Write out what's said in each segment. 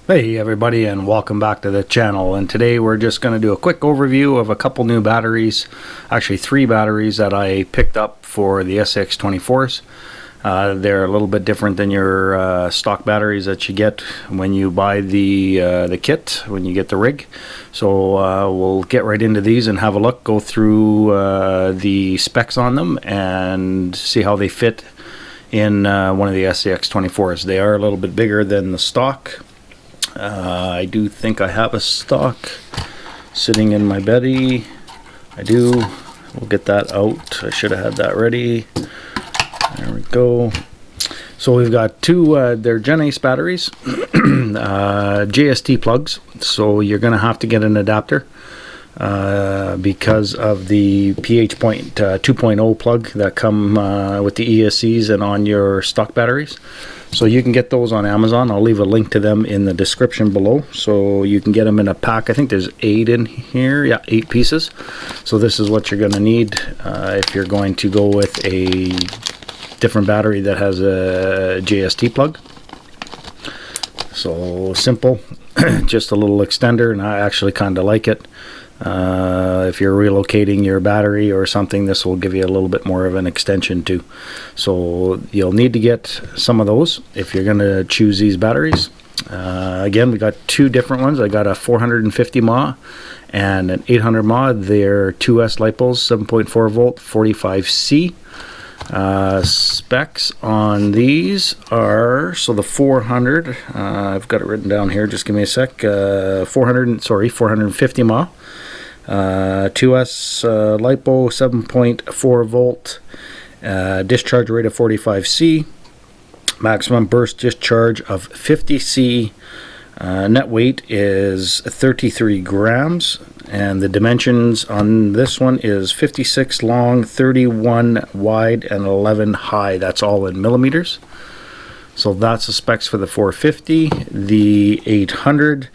Hey everybody, and welcome back to the channel. And today we're just going to do a quick overview of a couple new batteries, actually 3 batteries that I picked up for the SCX24s. They're a little bit different than your stock batteries that you get when you buy the kit, when you get the rig. So we'll get right into these and have a look, go through the specs on them and see how they fit in one of the SCX24s. They are a little bit bigger than the stock. I do think I have a stock sitting in my beddy. I do. We'll get that out. I should have had that ready. There we go. So we've got two, they're GENS batteries, JST plugs. So you're going to have to get an adapter because of the pH point 2.0 plug that come with the ESCs and on your stock batteries. So you can get those on Amazon. I'll leave a link to them in the description below. So you can get them in a pack. I think there's 8 in here. Yeah, 8 pieces. So this is what you're going to need if you're going to go with a different battery that has a JST plug. So simple, just a little extender, and I actually kind of like it. If you're relocating your battery or something, this will give you a little bit more of an extension too. So you'll need to get some of those if you're going to choose these batteries. Again, we got 2 different ones. I got a 450 mAh and an 800 mAh. They're 2S Lipos, 7.4 volt, 45C. Specs on these are, so the 400, I've got it written down here, just give me a sec. 450 mAh, 2S Lipo, 7.4 volt, discharge rate of 45C, maximum burst discharge of 50C, net weight is 33 grams, and the dimensions on this one is 56 long, 31 wide, and 11 high. That's all in millimeters. So that's the specs for the 450. The 800,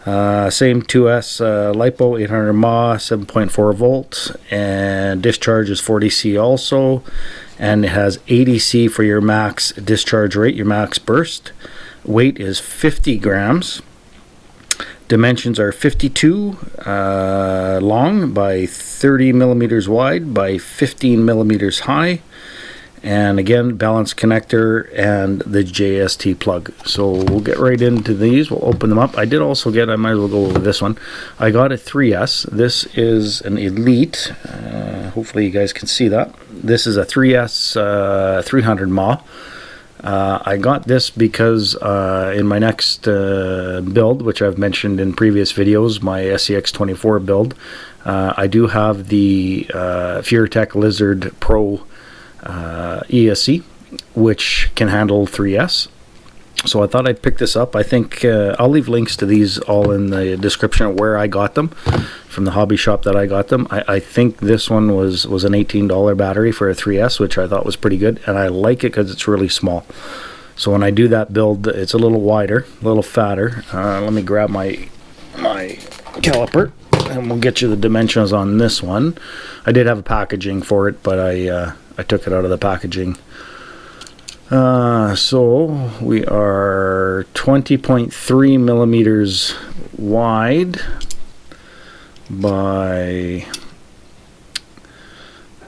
same 2S Lipo, 800 mAh, 7.4 volt, and discharge is 40C also, and it has 80C for your max discharge rate, your max burst. Weight is 50 grams. Dimensions are 52 long by 30 millimeters wide by 15 millimeters high, and again, balanced connector and the JST plug. So we'll get right into these. We'll open them up. I did also get, I might as well go over this one. I got a 3S. This is an Elite. Hopefully you guys can see that. This is a 3S 300 mAh. I got this because in my next build, which I've mentioned in previous videos, my SCX24 build, I do have the Furetech Lizard Pro ESC, which can handle 3S. So I thought I'd pick this up. I think I'll leave links to these all in the description of where I got them, from the hobby shop that I got them. I think this one was an $18 battery for a 3S, which I thought was pretty good, and I like it because it's really small. So when I do that build, it's a little wider, a little fatter. Let me grab my caliper, and we'll get you the dimensions on this one. I did have a packaging for it, but I took it out of the packaging. So we are 20.3 millimeters wide by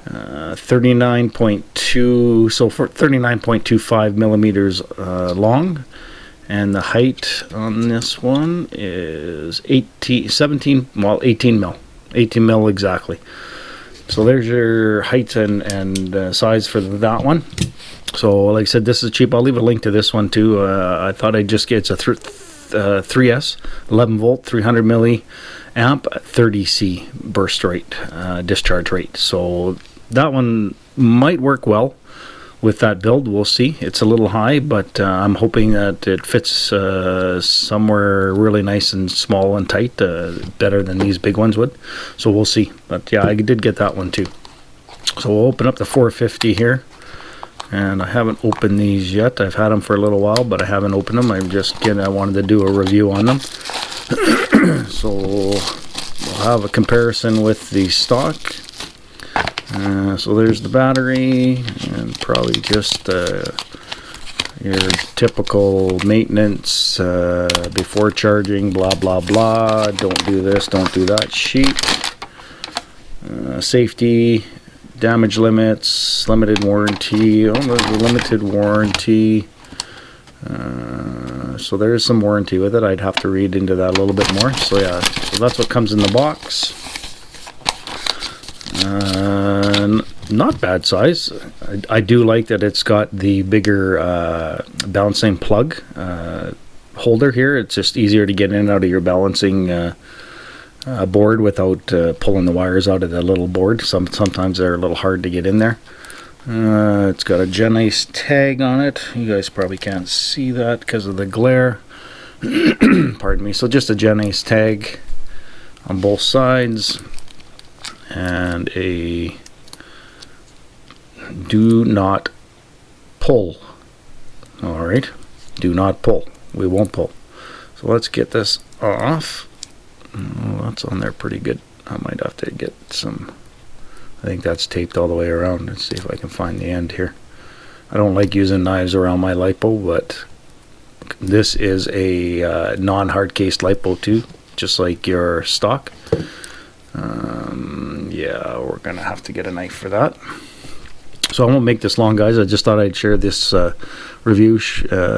39.2, so for 39.25 millimeters long, and the height on this one is 18 mil exactly. So there's your height and size for that one. So like I said, this is cheap. I'll leave a link to this one too. I thought I'd just get, it's a 3S 11 volt 300 milliamp 30C burst rate, discharge rate. So that one might work well with that build. We'll see. It's a little high, but I'm hoping that it fits somewhere really nice and small and tight, better than these big ones would. So we'll see. But yeah, I did get that one too. So we'll open up the 450 here. And I haven't opened these yet. I've had them for a little while, but I haven't opened them. I wanted to do a review on them. So we'll have a comparison with the stock. So there's the battery, and probably just your typical maintenance before charging, blah blah blah, don't do this, don't do that sheet. Safety, damage limits, limited warranty. Oh, there's a limited warranty. So there is some warranty with it. I'd have to read into that a little bit more. So yeah, so that's what comes in the box. Not bad size. I do like that it's got the bigger balancing plug holder here. It's just easier to get in and out of your balancing board without pulling the wires out of the little board. Sometimes they're a little hard to get in there. It's got a GENS tag on it. You guys probably can't see that because of the glare. Pardon me. So just a GENS tag on both sides, and a do not pull. All right, do not pull. We won't pull. So let's get this off. Oh, that's on there pretty good. I might have to get some. I think that's taped all the way around. Let's see if I can find the end here. I don't like using knives around my Lipo, but this is a non-hard cased Lipo too, just like your stock. Yeah, we're gonna have to get a knife for that. So I won't make this long, guys. I just thought I'd share this review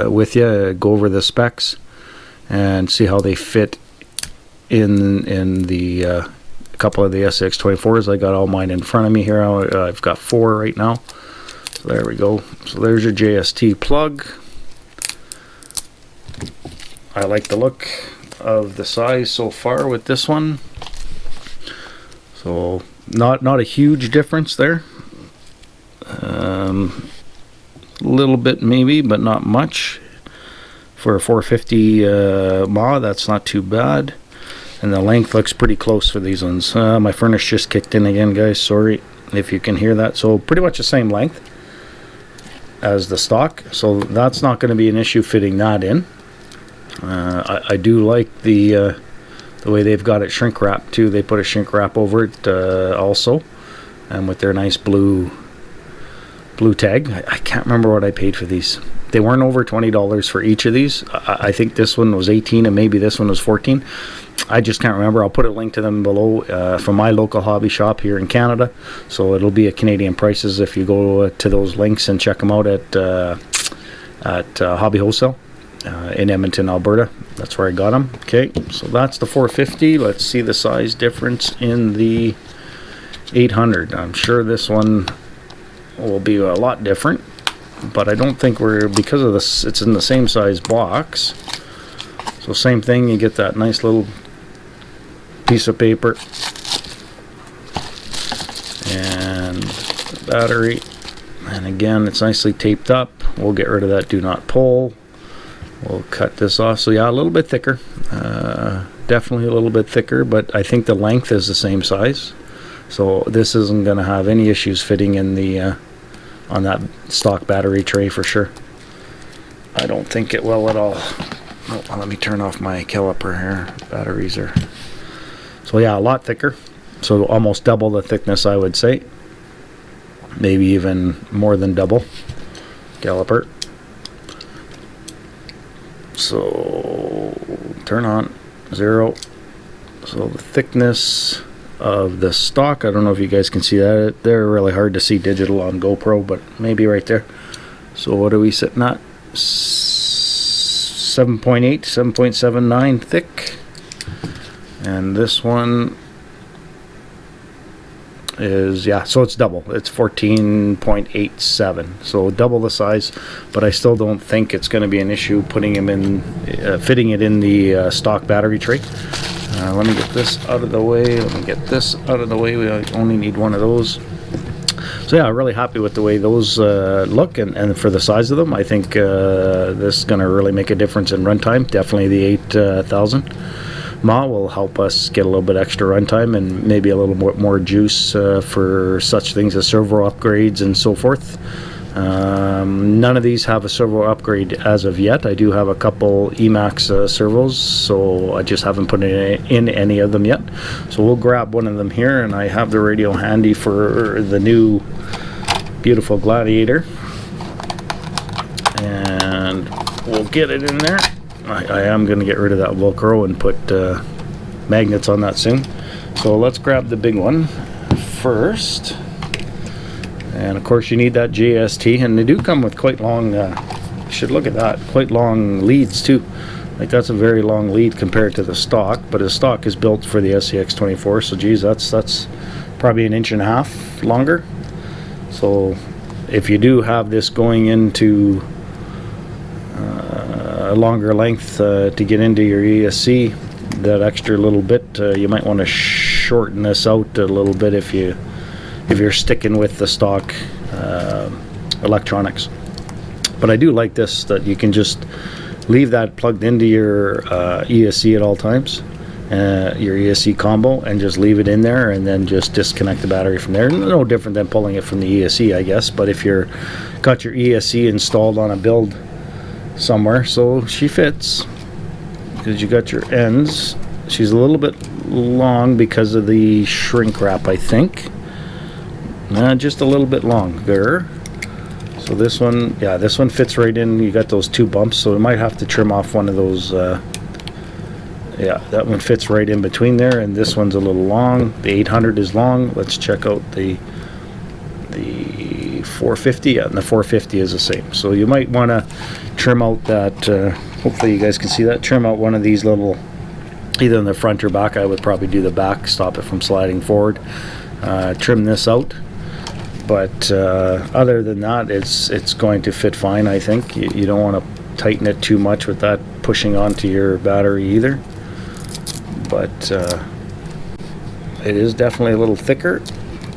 with you, go over the specs, and see how they fit in the couple of the SCX24s. I got all mine in front of me here. I've got 4 right now. So there we go. So there's your JST plug. I like the look of the size so far with this one. So not a huge difference there. A little bit maybe, but not much. For a 450 mAh, that's not too bad. And the length looks pretty close for these ones. My furnace just kicked in again, guys. Sorry if you can hear that. So pretty much the same length as the stock. So that's not going to be an issue fitting that in. I do like the way they've got it shrink wrapped too. They put a shrink wrap over it also, and with their nice blue tag. I can't remember what I paid for these. They weren't over $20 for each of these. I think this one was 18 and maybe this one was 14. I just can't remember. I'll put a link to them below from my local hobby shop here in Canada. So it'll be at Canadian prices if you go to those links and check them out at Hobby Wholesale in Edmonton, Alberta. That's where I got them. Okay, so that's the 450. Let's see the size difference in the 800. I'm sure this one will be a lot different, but I don't think because of this, it's in the same size box. So same thing, you get that nice little piece of paper and the battery, and again it's nicely taped up. We'll get rid of that do not pull. We'll cut this off. So yeah, a little bit thicker, definitely a little bit thicker, but I think the length is the same size. So this isn't going to have any issues fitting in the on that stock battery tray for sure. I don't think it will at all. Oh, let me turn off my caliper here. Batteries are... So yeah, a lot thicker. So almost double the thickness, I would say. Maybe even more than double caliper. So turn on 0. So the thickness of the stock, I don't know if you guys can see that. They're really hard to see digital on GoPro, but maybe right there. So what are we sitting at? 7.8, 7.79 thick. And this one is, yeah, so it's double. It's 14.87, so double the size, but I still don't think it's going to be an issue putting him in, fitting it in the stock battery tray. Let me get this out of the way. Let me get this out of the way. We only need one of those. So yeah, I'm really happy with the way those look, and for the size of them, I think this is going to really make a difference in runtime. Definitely the 8000 mAh will help us get a little bit extra runtime and maybe a little more juice for such things as servo upgrades and so forth. None of these have a servo upgrade as of yet. I do have a couple Emax servos, so I just haven't put in any of them yet. So we'll grab one of them here, and I have the radio handy for the new beautiful Gladiator. And we'll get it in there. I am going to get rid of that Velcro and put magnets on that soon. So let's grab the big one first. And of course you need that JST, and they do come with quite long, you should look at that, quite long leads too. Like that's a very long lead compared to the stock, but the stock is built for the SCX24, so geez, that's probably 1.5 inches longer. So if you do have this going into a longer length to get into your ESC, that extra little bit, you might want to shorten this out a little bit if you're sticking with the stock electronics. But I do like this, that you can just leave that plugged into your ESC at all times, your ESC combo, and just leave it in there, and then just disconnect the battery from there. No different than pulling it from the ESC, I guess, but if you're got your ESC installed on a build somewhere, so she fits, because you got your ends. She's a little bit long because of the shrink wrap, I think. Just a little bit longer. So this one, yeah, this one fits right in. You got those 2 bumps, so we might have to trim off one of those. Yeah, that one fits right in between there, and this one's a little long. The 800 is long. Let's check out the 450. Yeah, and the 450 is the same. So you might want to trim out that. Hopefully you guys can see that. Trim out one of these little, either in the front or back. I would probably do the back, stop it from sliding forward. Trim this out. But other than that, it's going to fit fine, I think. You don't want to tighten it too much with that pushing onto your battery either. But it is definitely a little thicker,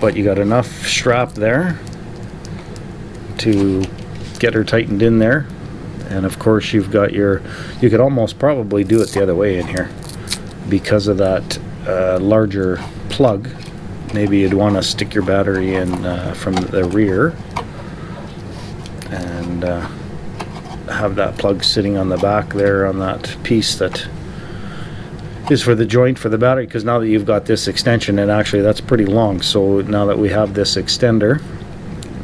but you got enough strap there to get her tightened in there. And of course you've got you could almost probably do it the other way in here because of that larger plug. Maybe you'd want to stick your battery in from the rear and have that plug sitting on the back there on that piece that is for the joint for the battery, because now that you've got this extension, and actually that's pretty long, so now that we have this extender,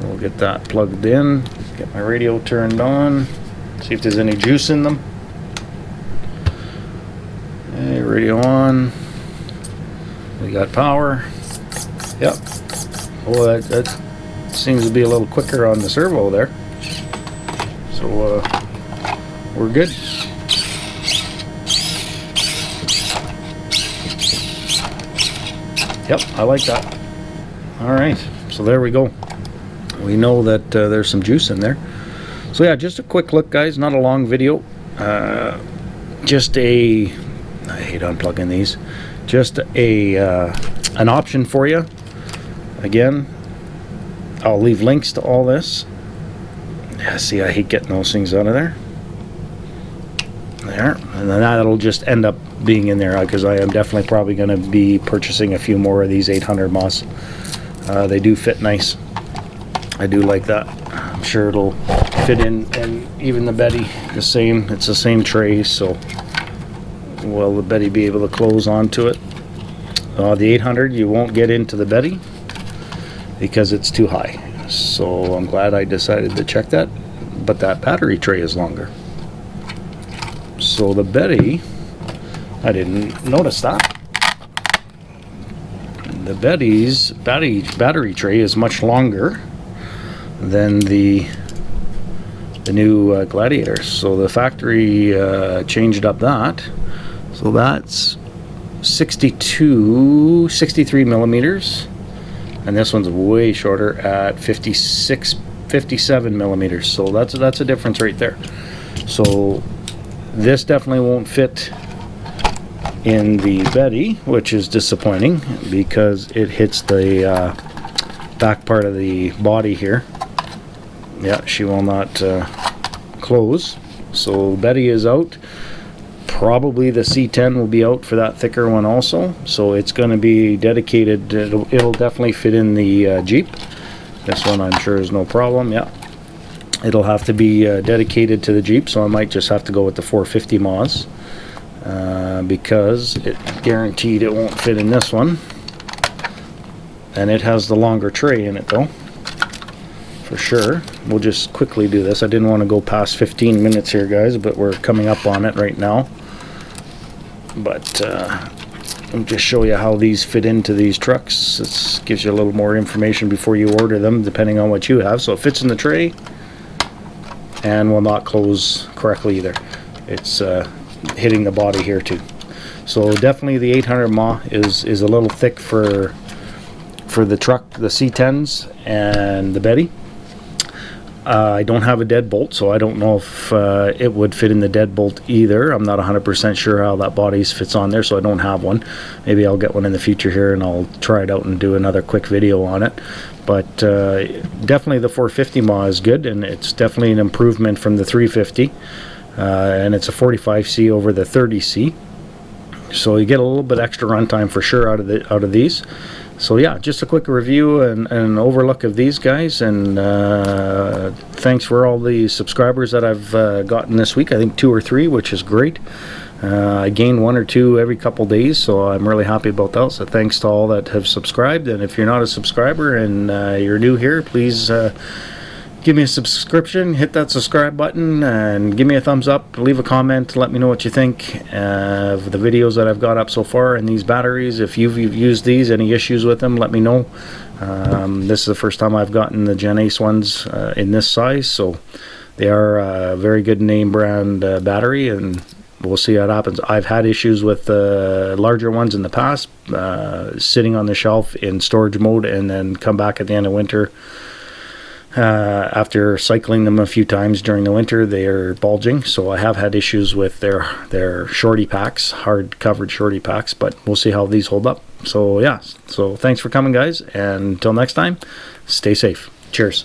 we'll get that plugged in, get my radio turned on, see if there's any juice in them. Okay, radio on, we got power. Yep. Well, that seems to be a little quicker on the servo there. So we're good. Yep, I like that. All right, so there we go. We know that there's some juice in there. So yeah, just a quick look, guys. Not a long video. Just I hate unplugging these. Just an option for you. Again, I'll leave links to all this. Yeah, see, I hate getting those things out of there. There, and then that'll just end up being in there because I am definitely probably going to be purchasing a few more of these 800 moss. They do fit nice. I do like that. I'm sure it'll fit in, and even the Betty the same. It's the same tray, so will the Betty be able to close onto it? The 800 you won't get into the Betty because it's too high. So I'm glad I decided to check that. But that battery tray is longer. So the Betty, I didn't notice that. The Betty's battery tray is much longer than the new Gladiator. So the factory changed up that. So that's 63 millimeters, and this one's way shorter at 57 millimeters. So that's a difference right there. So this definitely won't fit in the Betty, which is disappointing because it hits the back part of the body here. Yeah, she will not close. So Betty is out. Probably the C10 will be out for that thicker one also. So it's going to be dedicated. It'll definitely fit in the Jeep. This one I'm sure is no problem. Yeah, it'll have to be dedicated to the Jeep. So I might just have to go with the 450 Moz because it guaranteed it won't fit in this one. And it has the longer tray in it though for sure. We'll just quickly do this. I didn't want to go past 15 minutes here, guys, but we're coming up on it right now. But I'll just show you how these fit into these trucks. This gives you a little more information before you order them, depending on what you have. So it fits in the tray and will not close correctly either. It's hitting the body here too. So definitely the 800 mAh is a little thick for the truck, the C10s and the Betty. I don't have a deadbolt, so I don't know if it would fit in the deadbolt either. I'm not 100% sure how that body fits on there, so I don't have one. Maybe I'll get one in the future here and I'll try it out and do another quick video on it. But definitely the 450 mAh is good, and it's definitely an improvement from the 350. And it's a 45C over the 30C. So you get a little bit extra runtime for sure out of these. So yeah, just a quick review and an overlook of these guys, and thanks for all the subscribers that I've gotten this week. I think 2 or 3, which is great. I gain 1 or 2 every couple days, so I'm really happy about that. So thanks to all that have subscribed, and if you're not a subscriber and you're new here, please give me a subscription, hit that subscribe button, and give me a thumbs up, leave a comment, let me know what you think of the videos that I've got up so far and these batteries. If you've used these, any issues with them, let me know. This is the first time I've gotten the GENS ones in this size, so they are a very good name brand battery, and we'll see how it happens. I've had issues with larger ones in the past, sitting on the shelf in storage mode and then come back at the end of winter. After cycling them a few times during the winter, they are bulging, so I have had issues with their shorty packs, hard covered shorty packs, but we'll see how these hold up. So yeah, so thanks for coming, guys, and until next time, stay safe. Cheers.